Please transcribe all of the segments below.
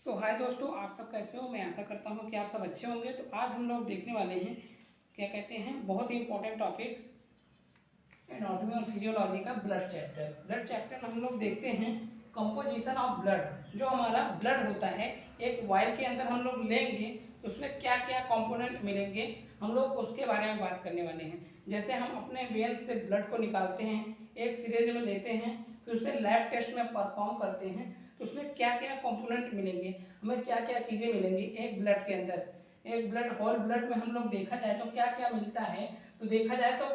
हाय दोस्तों, आप सब कैसे हो। मैं आशा करता हूँ कि आप सब अच्छे होंगे। तो आज हम लोग देखने वाले हैं, क्या कहते हैं, बहुत ही इंपॉर्टेंट टॉपिक्स एनाटॉमी और फिजियोलॉजी का ब्लड चैप्टर में हम लोग देखते हैं कंपोजिशन ऑफ ब्लड। जो हमारा ब्लड होता है, एक वायल के अंदर हम लोग लेंगे, उसमें क्या क्या कंपोनेंट मिलेंगे, हम लोग उसके बारे में बात करने वाले हैं। जैसे हम अपने वेन्स से ब्लड को निकालते हैं, एक सिरिंज में लेते हैं, फिर उसे लैब टेस्ट में परफॉर्म करते हैं, तो उसमें क्या क्या कंपोनेंट मिलेंगे, हमें क्या क्या चीज़ें मिलेंगी एक ब्लड के अंदर। एक ब्लड, होल ब्लड में हम लोग देखा जाए तो क्या क्या मिलता है, तो देखा जाए तो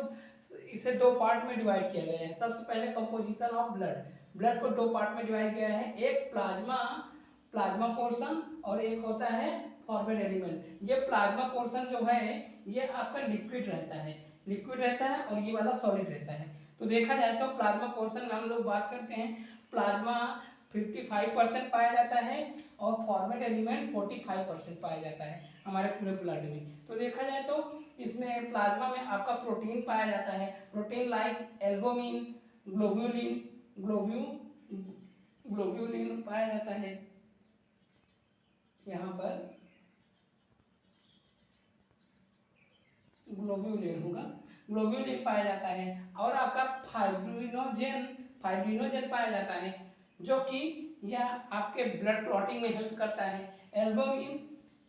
इसे दो पार्ट में डिवाइड किया गया है। सबसे पहले कंपोजिशन ऑफ ब्लड को दो पार्ट में डिवाइड किया है, एक प्लाज्मा पोर्शन और एक होता है फॉर्मेट एलिमेंट। ये प्लाज्मा पोर्शन जो है ये आपका लिक्विड रहता है और ये वाला सॉलिड रहता है। तो देखा जाए तो प्लाज्मा पोर्शन में हम लोग बात करते हैं, प्लाज्मा 55% पाया जाता है और फॉर्मेट एलिमेंट 45% पाया जाता है हमारे पूरे ब्लड में। तो देखा जाए तो इसमें प्लाज्मा में आपका प्रोटीन पाया जाता है, protein like albumin, globulin globulin पाया जाता है। यहाँ पर ग्लोब्यूलिन पाया जाता है और आपका फाइब्रिनोजन पाया जाता है, जो कि यह आपके ब्लड क्लॉटिंग में हेल्प करता है।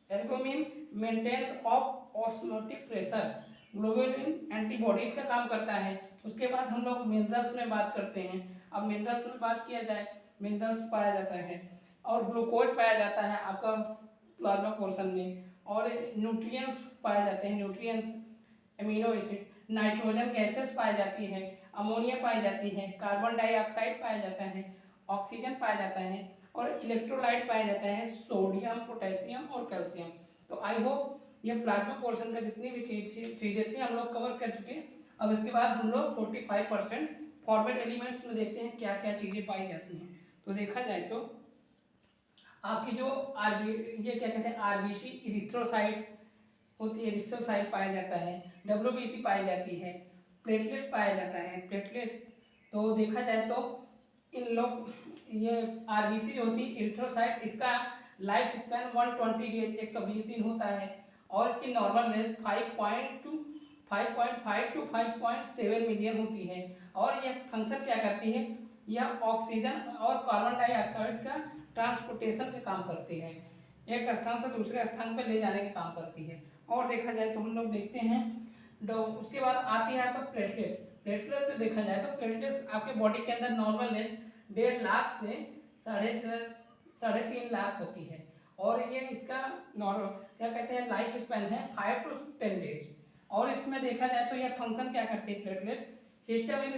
Albumin maintains of osmotic pressures. Globulin antibodies का काम करता है। उसके बाद हम लोग मिनरल्स में बात करते हैं। अब मिनरल्स में बात किया जाए, मिनरल्स पाया जाता है और ग्लूकोज पाया जाता है आपका प्लाज्मा पोर्शन में, और न्यूट्रिएंट्स पाए जाते हैं, nutrients, amino acid, nitrogen gases पाई जाती है, अमोनिया पाई जाती है, कार्बन डाइऑक्साइड पाया जाता है, ऑक्सीजन पाया जाता है और इलेक्ट्रोलाइट पाया जाता है, सोडियम, पोटेशियम और कैल्शियम। तो आई होप ये प्लाज्मा पोर्शन का जितनी भी चीजें थी हम लोग कवर कर चुके हैं। अब इसके बाद हम लोग 45% फॉर्मेट एलिमेंट्स में देखते हैं क्या क्या चीजें पाई जाती हैं। तो देखा जाए तो आपकी जो ये क्या कहते हैं, आरबीसी इरिथ्रोसाइट्स होती है, इरिथ्रोसाइट पाया जाता है, डब्ल्यूबीसी पाई जाती है, प्लेटलेट पाया जाता है, प्लेटलेट। तो देखा जाए तो इन लोग, ये आरबीसी जो होती है इरिथ्रोसाइट, इसका लाइफ स्पैन 120 डेज 120 दिन होता है और इसकी नॉर्मल रेंज 5.5 टू 5.7 मिलियन होती है। और यह फंक्शन क्या करती है, यह ऑक्सीजन और कार्बन डाइऑक्साइड का ट्रांसपोर्टेशन का काम करती है, एक स्थान से दूसरे स्थान पर ले जाने का काम करती है। और देखा जाए तो हम लोग देखते हैं, उसके बाद आती है आपका प्लेटलेट पे देखा जाए तो प्लेटलेट्स आपके बॉडी के अंदर नॉर्मल एज 1.5 लाख से साढ़े 3 लाख होती है और ये इसका नॉर्मल क्या कहते हैं, लाइफ स्पैन है 5 टू 10 डेज। और इसमें देखा जाए तो यह फंक्शन क्या करती है, प्लेटलेट हिस्टामिन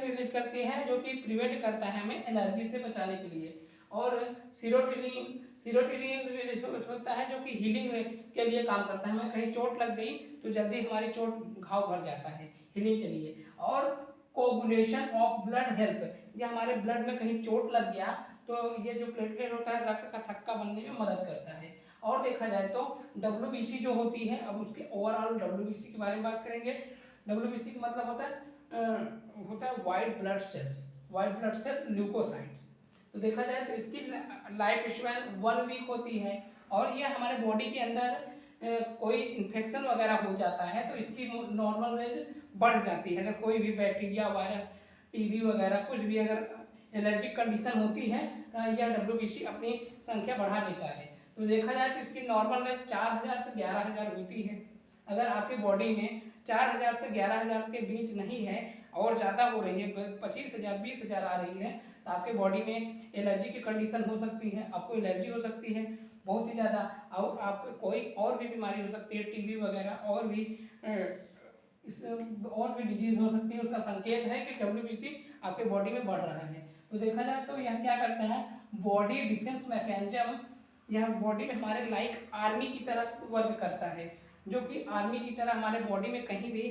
रिलीज करती है, जो कि प्रिवेंट करता है हमें एलर्जी से बचाने के लिए। और सीरोटोनिन रिलीज होता है, जो कि हीलिंग के लिए काम करता है। हमें कहीं चोट लग गई तो जल्दी हमारी चोट घाव भर जाता है, हीलिंग के लिए। और कोगुलेशन ऑफ ब्लड हेल्प, ये हमारे ब्लड में कहीं चोट लग गया तो ये जो प्लेटलेट होता है रक्त का थक्का बनने में मदद करता है। और देखा जाए तो डब्ल्यूबीसी जो होती है, अब उसके ओवरऑल डब्ल्यूबीसी के बारे में बात करेंगे। डब्ल्यूबीसी का मतलब होता है व्हाइट ब्लड सेल ल्यूकोसाइट्स। तो देखा जाए तो इसकी लाइफ स्पैन 1 वीक होती है और ये हमारे बॉडी के अंदर कोई इन्फेक्शन वगैरह हो जाता है तो इसकी नॉर्मल रेंज बढ़ जाती है। अगर कोई भी बैक्टीरिया, वायरस, टीबी वगैरह कुछ भी अगर एलर्जिक कंडीशन होती है तो यह डब्ल्यूबीसी अपनी संख्या बढ़ा लेता है। तो देखा जाए तो इसकी नॉर्मल रेंज 4000 से 11000 होती है। अगर आपकी बॉडी में 4000 से 11000 के बीच नहीं है और ज़्यादा हो रही है, 25000 20000 आ रही है, तो आपके बॉडी में एलर्जी की कंडीशन हो सकती है, आपको एलर्जी हो सकती है बहुत ही ज़्यादा, और आपको कोई और भी बीमारी हो सकती है, टीबी वगैरह और भी डिजीज हो सकती है। उसका संकेत है कि डब्ल्यूबीसी आपके बॉडी में बढ़ रहा है। तो देखा जाए तो यह क्या करता है, बॉडी डिफेंस मैकेनिज्म, यह बॉडी में हमारे लाइक आर्मी की तरह वर्क करता है, जो कि आर्मी की तरह हमारे बॉडी में कहीं भी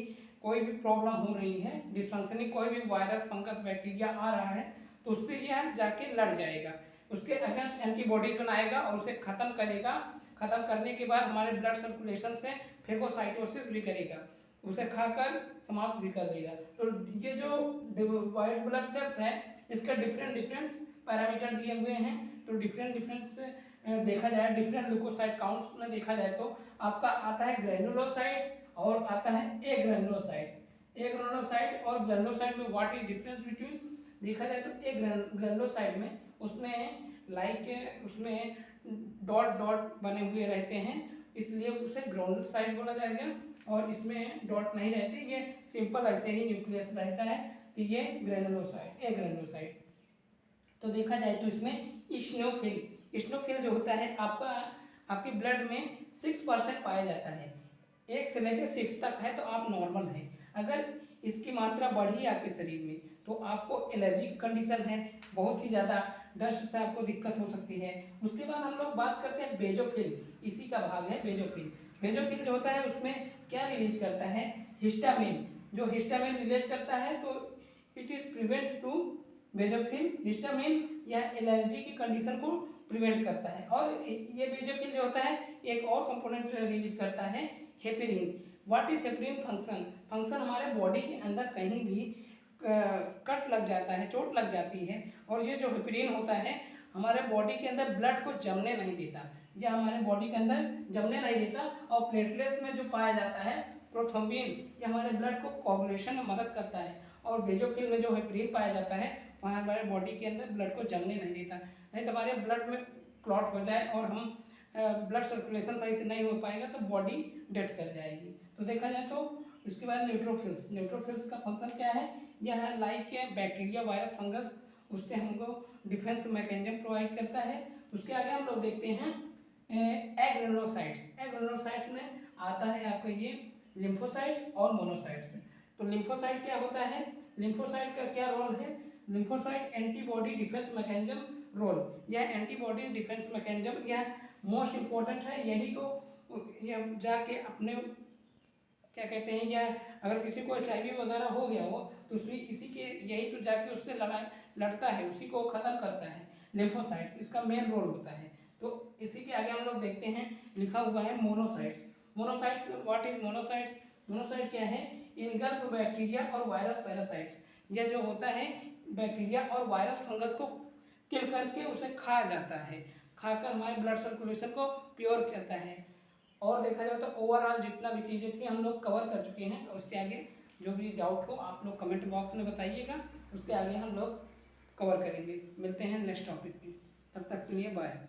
कोई भी प्रॉब्लम हो रही है, डिस्फंक्शनिंग, कोई भी वायरस, फंगस, बैक्टीरिया आ रहा है तो उससे यह जाके लड़ जाएगा, उसके अगेंस्ट एंटीबॉडी बनाएगा और उसे खत्म करेगा। खत्म करने के बाद हमारे ब्लड सर्कुलेशन से फेगोसाइटोसिस भी करेगा, उसे खाकर समाप्त भी कर देगा। तो ये जो व्हाइट ब्लड सेल्स हैं इसका डिफरेंट डिफरेंट पैरामीटर दिए हुए हैं। तो डिफरेंट डिफरेंट देखा जाए, डिफरेंट ल्यूकोसाइट काउंट्स में देखा जाए तो आपका आता है ग्रैनुलोसाइट्स और आता है एग्रैनुलोसाइट्स। एग्रैनुलोसाइट और ग्रैनुलोसाइट में व्हाट इज डिफरेंस बिटवीन, देखा जाए तो ग्रैनुलोसाइट में उसमें लाइक उसमें डॉट डॉट बने हुए रहते हैं, इसलिए उसे ग्रैनुलोसाइट बोला जाएगा। और इसमें डॉट नहीं रहते, ये सिंपल ऐसे ही न्यूक्लियस रहता है, तो ये ग्रैनुलोसाइट एग्रैनुलोसाइट। तो देखा जाए तो इसमें इस्नोफिल जो होता है आपका आपके ब्लड में 6% पाया जाता है, 1 से लेकर 6 तक है तो आप नॉर्मल हैं। अगर इसकी मात्रा बढ़ी आपके शरीर में तो आपको एलर्जी की कंडीशन है, बहुत ही ज़्यादा डस्ट से आपको दिक्कत हो सकती है। उसके बाद हम लोग बात करते हैं बेजोफिल, इसी का भाग है बेजोफिल। बेजोफिल जो होता है उसमें क्या रिलीज करता है, हिस्टामिन। जो हिस्टामिन रिलीज करता है तो it is prevent to basophil, histamine या एलर्जी की कंडीशन को प्रिवेंट करता है। और ये बेजोफिल जो होता है एक और कंपोनेंट रिलीज करता है, heparin. What is heparin function, function हमारे बॉडी के अंदर कहीं भी कट लग जाता है, चोट लग जाती है, और ये जो हेपेरिन होता है हमारे बॉडी के अंदर ब्लड को जमने नहीं देता, ये हमारे बॉडी के अंदर जमने नहीं देता। और प्लेटलेट में जो पाया जाता है प्रोथ्रोम्बिन, ये हमारे ब्लड को कोगुलेशन में मदद करता है। और बेजोफिल में जो हेपेरिन पाया जाता है वह हमारे बॉडी के अंदर ब्लड को जमने नहीं देता, नहीं तो हमारे ब्लड में क्लॉट हो जाए और हम ब्लड सर्कुलेशन सही से नहीं हो पाएगा तो बॉडी डेथ कर जाएगी। तो देखा जाए तो उसके बाद न्यूट्रोफिल्स, न्यूट्रोफिल्स का फंक्शन क्या है, यह है लाइक बैक्टीरिया वायरस फंगस, उससे हमको डिफेंस मैकेनिज्म प्रोवाइड करता है। उसके आगे हम लोग देखते हैं एग्रेनोसाइट्स। एग्रेनोसाइट्स में आता है आपका ये लिम्फोसाइट्स और मोनोसाइट्स। तो लिम्फोसाइट क्या होता है, लिम्फोसाइट का क्या रोल है, lymphocyte antibody defence mechanism role, यह एंटीबॉडी डिफेंस मैकेनिज्म यह मोस्ट इम्पोर्टेंट है। यही तो यह जाके अपने क्या कहते हैं, या अगर किसी को HIV वगैरह हो गया हो तो उसमें इसी के यही तो जाके उससे लड़ता है, उसी को खत्म करता है, लिम्फोसाइट्स इसका मेन रोल होता है। तो इसी के आगे हम लोग देखते हैं लिखा हुआ है monocytes. Monocytes what is monocytes, monocyte क्या है, इनगल्फ बैक्टीरिया और वायरस पैरासाइट्स, यह जो होता है बैक्टीरिया और वायरस फंगस को किल करके उसे खा जाता है, खाकर हमारे ब्लड सर्कुलेशन को प्योर करता है। और देखा जाए तो ओवरऑल जितना भी चीज़ें थी हम लोग कवर कर चुके हैं। तो उसके आगे जो भी डाउट हो आप लोग कमेंट बॉक्स में बताइएगा, उसके आगे हम लोग कवर करेंगे। मिलते हैं नेक्स्ट टॉपिक में, तब तक के लिए बाय।